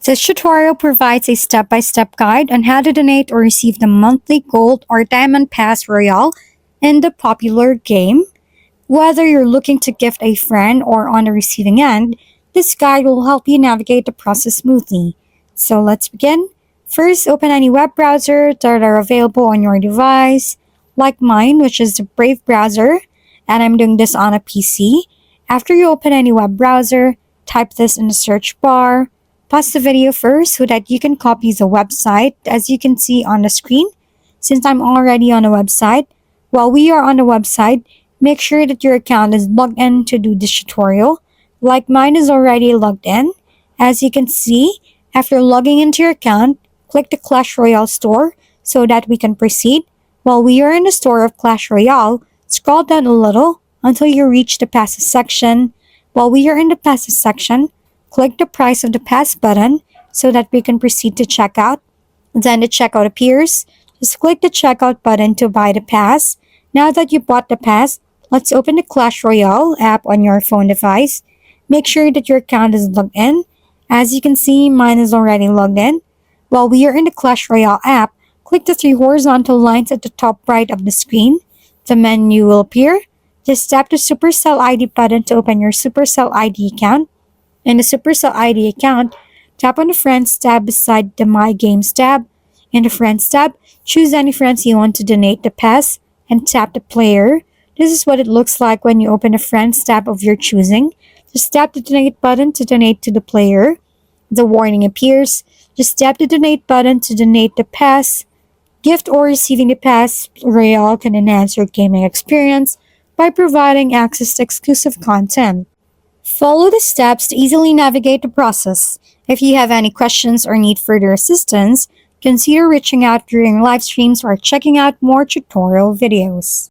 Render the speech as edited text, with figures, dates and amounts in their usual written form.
This tutorial provides a step-by-step guide on how to donate or receive the monthly gold or diamond pass Royale in the popular game. Whether you're looking to gift a friend or on the receiving end, this guide will help you navigate the process smoothly. So let's begin. First, open any web browser that are available on your device, like mine, which is the Brave browser, and I'm doing this on a PC. After you open any web browser, type this in the search bar. Pause the video first so that you can copy the website as you can see on the screen. Since I'm already on the website, while we are on the website, make sure that your account is logged in to do this tutorial. Like mine is already logged in. As you can see, after logging into your account, click the Clash Royale store so that we can proceed. While we are in the store of Clash Royale, scroll down a little until you reach the passes section. While we are in the passes section, click the price of the pass button so that we can proceed to checkout. Then the checkout appears. Just click the checkout button to buy the pass. Now that you bought the pass, let's open the Clash Royale app on your phone device. Make sure that your account is logged in. As you can see, mine is already logged in. While we are in the Clash Royale app, click the three horizontal lines at the top right of the screen. The menu will appear. Just tap the Supercell ID button to open your Supercell ID account. In the Supercell ID account, tap on the Friends tab beside the My Games tab. In the Friends tab, choose any friends you want to donate the pass and tap the player. This is what it looks like when you open the Friends tab of your choosing. Just tap the Donate button to donate to the player. The warning appears. Just tap the Donate button to donate the pass. Gift or receiving the pass, Royale can enhance your gaming experience by providing access to exclusive content. Follow the steps to easily navigate the process. If you have any questions or need further assistance, consider reaching out during live streams or checking out more tutorial videos.